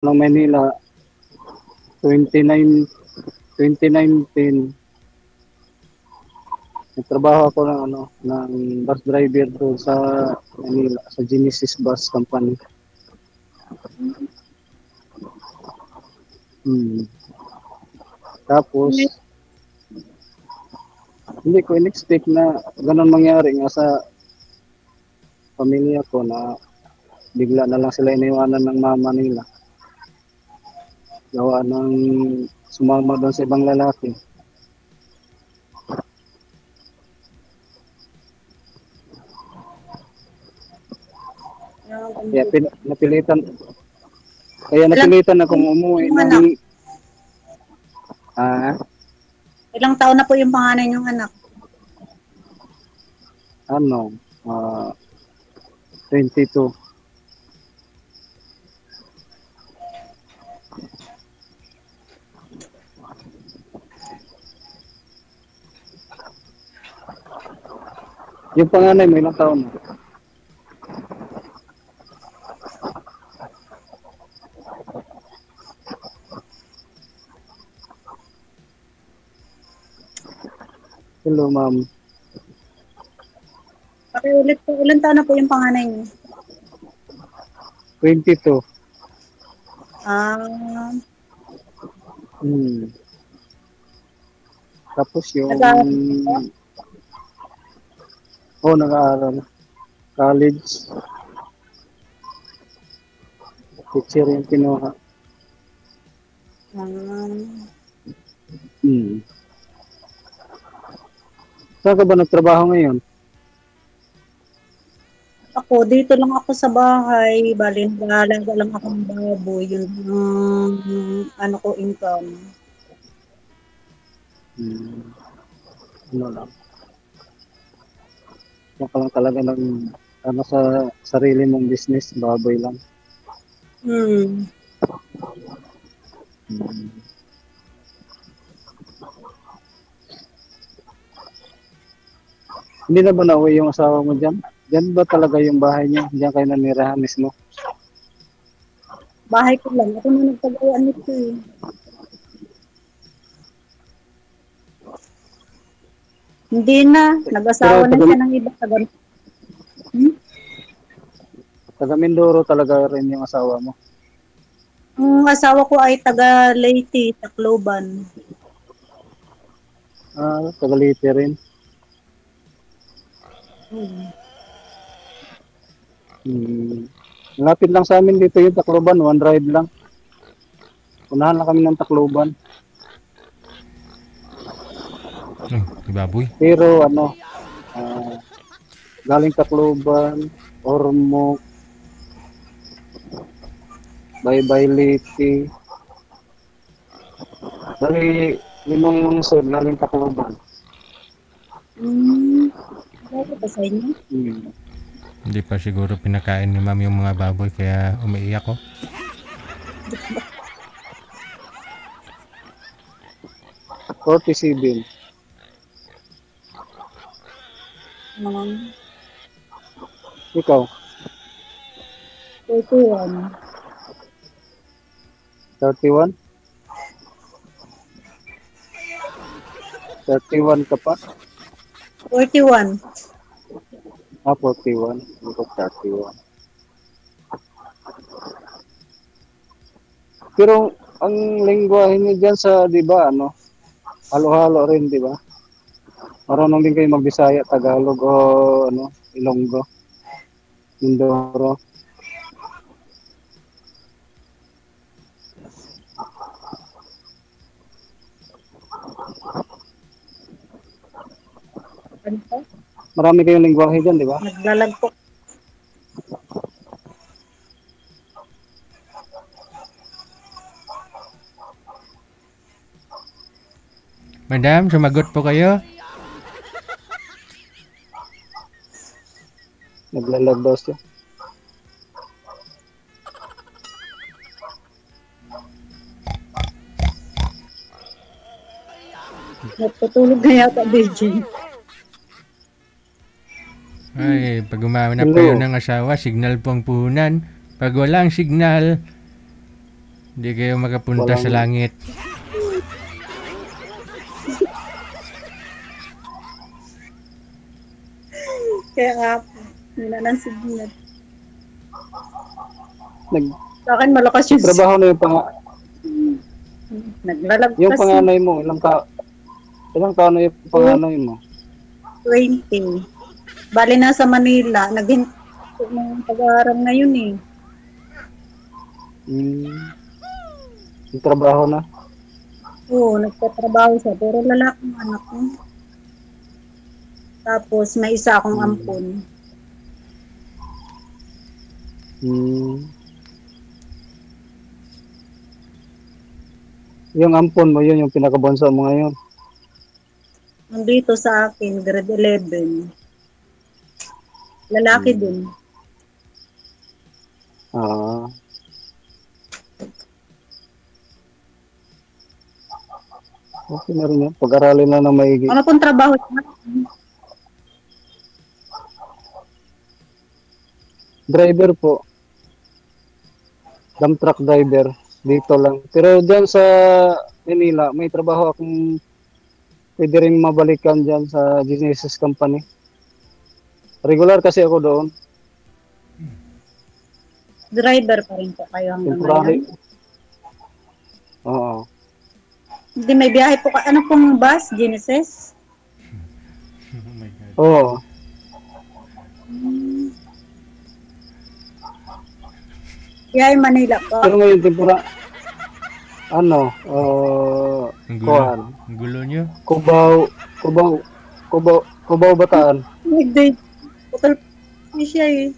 ng Manila, 2019, nagtrabaho ako ng bus driver doon sa Manila, sa Genesis Bus Company. Hmm. Tapos, hindi ko in-expect na ganun mangyari nga sa pamilya ko na bigla na lang sila iniwanan ng mama nila. Gawa ng sumama doon sa ibang lalaki. Kaya napilitan, Ilang napilitan akong umuwi yung ng anak? ah, Ilang taon na po yung panganay niyong anak? ano, ah, 22. Yung panganay mo ilang taon na? Hello, ma'am. Pakiulit po, ilang taon na po yung panganay niyo? 22. Ah, Hmm. Tapos yung, nag-aaral po? nag-aaral. College. Teacher yung kinuha. Ah, Hmm. Saan ka ba nagtrabaho ngayon? ako, dito lang ako sa bahay. Bali, nag-aalaga lang ako ng baboy. Yun ang ano ko income. Hmm. Ano lang. Yan ka lang talaga ng sa sarili mong business, baboy lang. Hmm. Hmm. Hindi na ba nauwi yung asawa mo dyan? Dyan ba talaga yung bahay niyo? Diyan kayo nanirahan mismo? Bahay ko lang. Ako na nagpag-uwan nito eh. Hindi na. Pero Nag-asawa na siya ng iba. Hmm? taga Mindoro talaga rin yung asawa mo. Ang asawa ko ay taga Leyte, Tacloban. Taga Leyte rin. Hmm. Hmm. Malapit lang sa amin dito yung Tacloban, one ride lang. Unahan lang kami ng Tacloban. Oh, di baboy. Pero ah, galing Tacloban, Ormoc, Baybay Leyte. Dali, limang lungsod galing Tacloban. Hmm. Bakit ba sa inyo? Hmm. Hindi pa siguro pinakain ni ma'am yung mga baboy kaya umiiyak ko. 47. Um, Ikaw, 41. 31? 31 ka pa? 41. 41. Ikaw 31. Pero ang lengguwahe niyo dyan sa, di ba, halo-halo rin, di ba? Marunong din kayo magbisaya, Tagalog o Ilonggo, Mindoro. Ano po? Marami kayong lengguwahe dyan, di ba? Naglalagpok. Madam, sumagot po kayo. Naglalag daw siya. Natutulog na yata, DJ. Ay, pag umahanap Hello. kayo ng asawa, signal po ang puhunan. Pag walang signal, Hindi kayo makapunta sa Walang, langit. Kaya nga po, yun na ng signal. nagtrabaho Sa akin malakas yung signal. na yung yung Naglalagpas yung panganay mo, ilang taon na yung panganay mo? 20. Bali na sa Manila, naghinto ng pag-aaral ngayon eh. Yung trabaho na? Oo, nagtatrabaho siya, pero lalaki ang anak ko. Tapos may isa akong ampon. Yung ampon mo, yun yung pinakabunso mo ngayon. Nandito sa akin, grade 11. Lalaki din. Okay na rin yan. Pag-aralin na ng maigi. Ano pong trabaho niya? Driver po. Dump truck driver. Dito lang. Pero dyan sa Manila, may trabaho akong pwede rin mabalikan dyan sa Genesis Company. Regular kasi ako doon. Driver pa rin po kayo hanggang Temporary. ngayon. Oo. Hindi, may biyahe po. Ano pong bus? Genesis? Oh my God. Oo. Biyahe Manila po. Pero ngayon, Ang gulo. Kuhan. Ang gulo nyo. Cubao, Bataan. Hindi. Total po siya eh.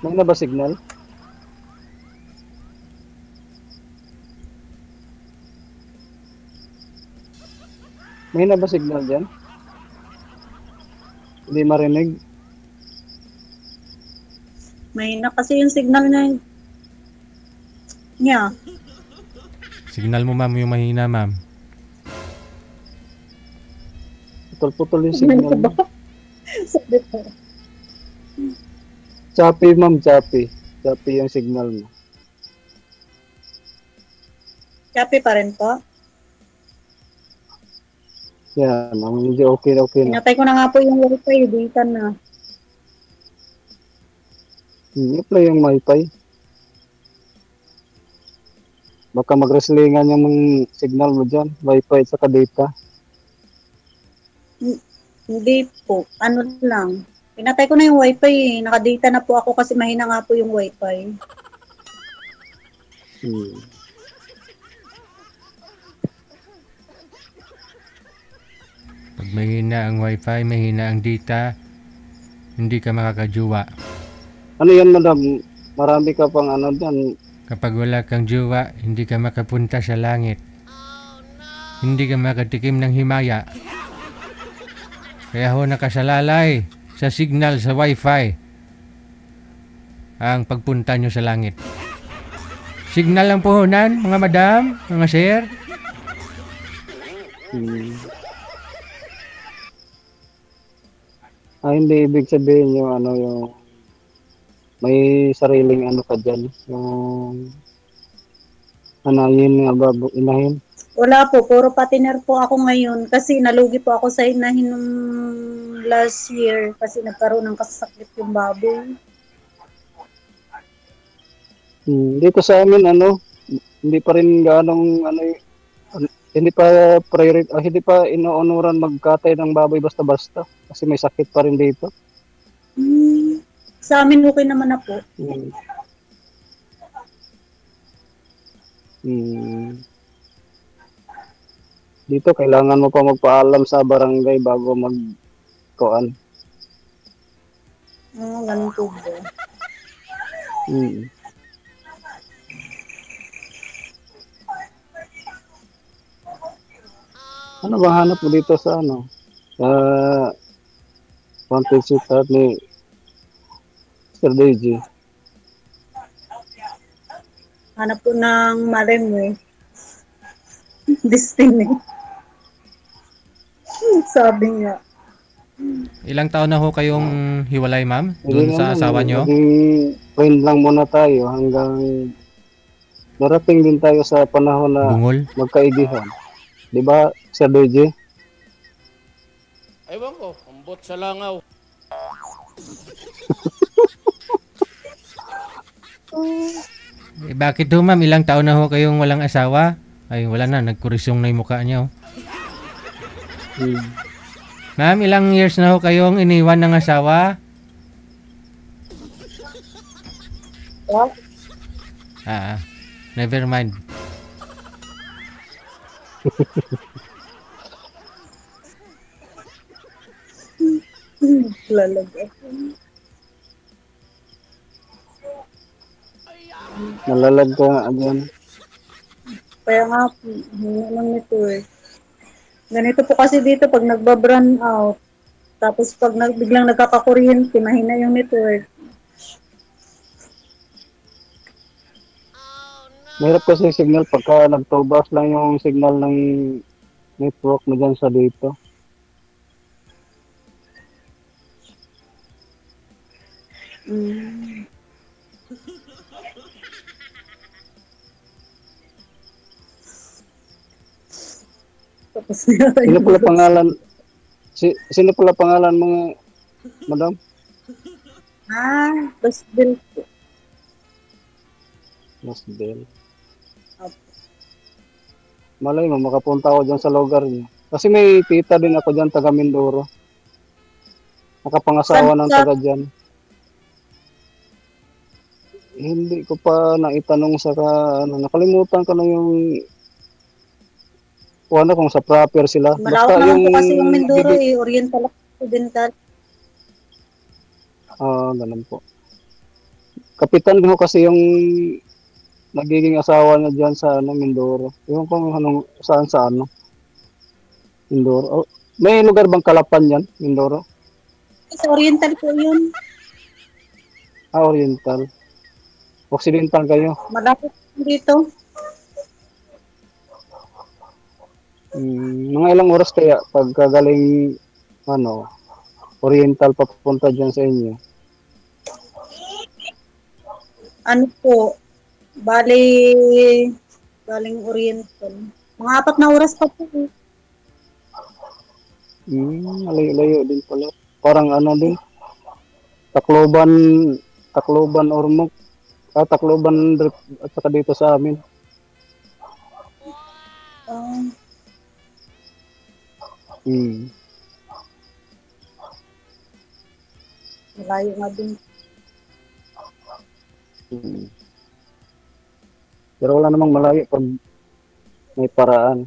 May na ba signal? May na ba signal dyan? Hindi marinig. Mahina kasi yung signal niya. Signal mo, ma'am, yung mahina, ma'am. Putol-putol yung signal. Ano ba? Sabi ko. Choppy, ma'am, choppy. Choppy yung signal mo. Choppy pa rin po. Yan, medyo okay na. Pinatay ko na nga po yung wifi, data na. I-play yung wifi. Baka mag-wrestlingan yung signal mo dyan. Wifi at saka data. Hindi po. Ano lang. Pinatay ko na yung wifi. Nakadata na po ako kasi mahina nga po yung wifi. Pag mahina ang wifi, mahina ang data, hindi ka makakajuwa. Ano yan, madam? Marami ka pang ano dyan. Kapag wala kang juwa, hindi ka makapunta sa langit. Hindi ka makatikim ng himaya. Kaya ho nakasalalay sa signal sa wifi ang pagpunta nyo sa langit. Signal lang puhunan, mga madam, mga sir. Hindi ibig sabihin yung may sariling ano ka dyan. Yung anayin nga babo, inahin. Wala po. Puro patiner po ako ngayon. Kasi nalugi po ako sa inahin nung last year. Kasi nagkaroon ng kasakit yung baboy. Dito sa amin hindi pa rin hindi pa hindi pa inuunuran magkatay ng baboy basta-basta kasi may sakit pa rin dito. Sa amin okay naman na po. Dito kailangan mo pa magpaalam sa barangay bago magkuan. Ganun po ba? Ano ba hanap mo dito sa sa Wanted Sweetheart ni Sir Deji? Hanap po ng mare mo. Destiny. Sabi niya. Ilang taon na ho kayong hiwalay, ma'am? Hindi Doon sa naman, asawa nyo? naging friend lang muna tayo hanggang darating din tayo sa panahon na Bungol? magkaibigan. Di ba, Sir DJ? Ewan ko, ambot sa langaw. Bakit ho, ma'am? Ilang taon na ho kayong walang asawa? Ay, wala na. Nagkurisyong na yung mukha niyo. Hmm. Ma'am, ilang years na ho kayong iniwan ng asawa? What? Never mind. Lalaga. Nalalag ka nga dyan. Kaya nga, hina lang nito eh. Ganito po kasi dito pag nagba-brand out, tapos pag biglang nagkakakuryente, mahina yung network. Mahirap kasi yung signal pagka nagtobas lang yung signal ng network mo dyan sa dito. Mm. Tapos Sino pala pangalan? Sino pala pangalan mo, madam? Tapos bill po. Mas Bell. Opo. Malay mo, makapunta ako dyan sa lugar niyo. Kasi may tita din ako dyan, taga Mindoro. Nakapangasawa ng taga dyan. Hindi ko pa naitanong sa nakalimutan ko na yung ano kung sa proper sila. Malawak naman po kasi yung Mindoro Oriental Occidental. Ganun po. Kapitan ko kasi yung nagiging asawa niya dyan sa Mindoro. Yung kung saan sa Mindoro. May lugar bang Kalapan yan, Mindoro? Sa Oriental po yun. Oriental. Occidental kayo. Malapit dito. Mga ilang oras kaya pagkagaling Oriental papunta dyan sa inyo? Ano po, baling Oriental. Mga 4 na oras pa po. Layo din pala. Parang din. Tacloban Ormoc. Tacloban at saka dito sa amin. Malayo nga din. Pero wala namang malayo pag may paraan.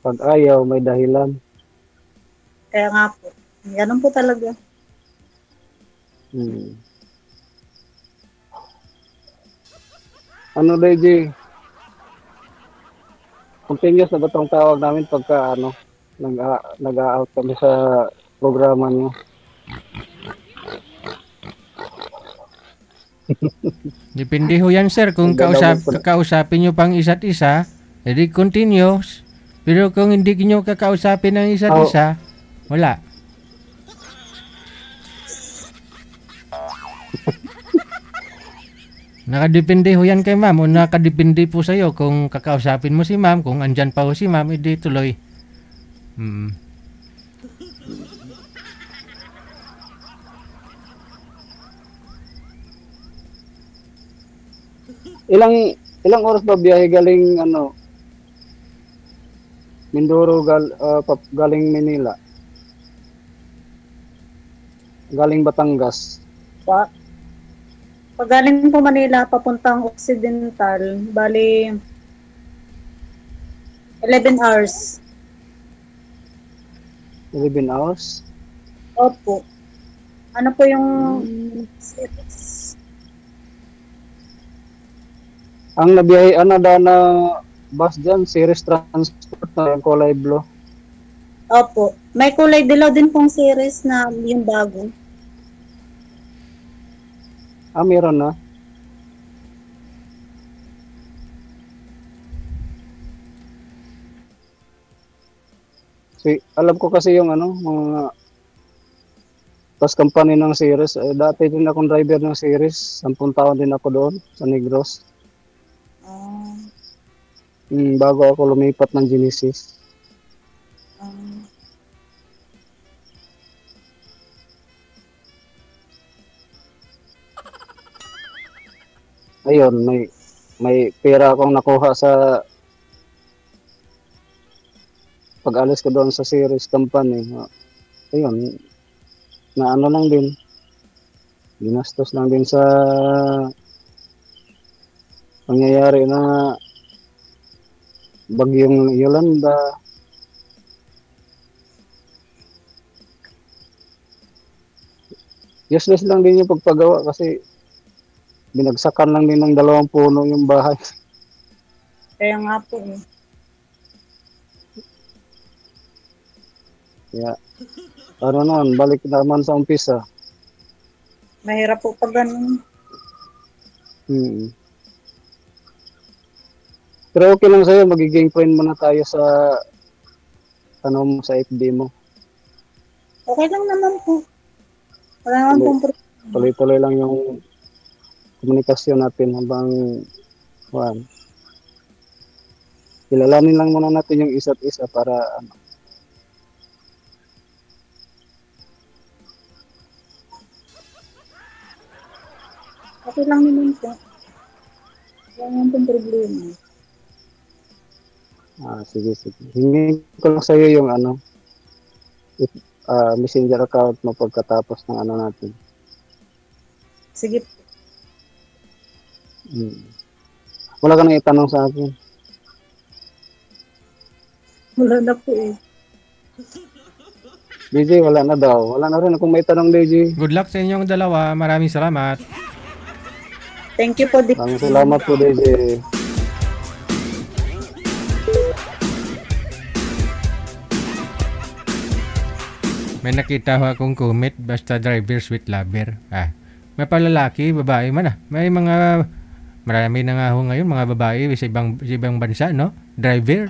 Pag ayaw, may dahilan. Kaya nga po. Ganun po talaga. Ano, DJ? Continuous na ba itong tawag namin pagka nag-out kami sa programa niyo? Depende ho yan, sir. Kung kakausapin nyo pang isa't isa, edi continuous. Pero kung hindi nyo kakausapin ng isa't isa, wala. Nakadepende ho yan kay ma'am o nakadepende po sa'yo kung kakausapin mo si ma'am, kung andyan pa ho si ma'am, edi tuloy. Ilang oras ba biyahe galing Mindoro galing Manila? Galing Batangas. Pag galing po Manila, papuntang Occidental, bali 11 hours. 11 hours? Opo. Ano po yung ang nabiyahe na bus dyan, series transport na yung kulay blue. Opo. May kulay dilaw din pong series na yung bago. Meron na. Alam ko kasi yung ano, mga pas company ng series. Dati din akong driver ng series. 10 taon din ako doon sa Negros. Ah, Bago ako lumipat ng Genesis. ah. Ayun, may pera akong nakuha sa pag-alis ko doon sa series company. Ayun, na ano lang din. Ginastos lang din sa pangyayari na bagyong Yolanda. Useless lang din yung pagpagawa kasi binagsakan lang din ng 2 puno yung bahay. Kaya nga po eh. Kaya, ano nun, balik naman sa umpisa. Mahirap po pag ganun. Hmm. Pero okay lang sa'yo, magiging friend mo na tayo sa ano mo, sa FB mo. Okay lang naman po. Wala naman pong problema. Tuloy-tuloy lang yung komunikasyon natin habang kilalanin lang muna natin yung isa't isa para ano. Okay lang naman po. Wala naman pong problema. Sige. Hingin ko lang sa'yo yung ano, messenger account mo pagkatapos ng ano natin. Sige po. Wala ka nang itanong sa akin. Wala na po eh. DJ, wala na daw. Wala na rin akong may tanong, DJ. Good luck sa inyong dalawa. Maraming salamat. Thank you po. Maraming salamat po, DJ. May nakita ho akong comment, basta drivers with lover. May palalaki, babae man May mga, marami na nga ho ngayon, mga babae sa ibang bansa, no? Driver.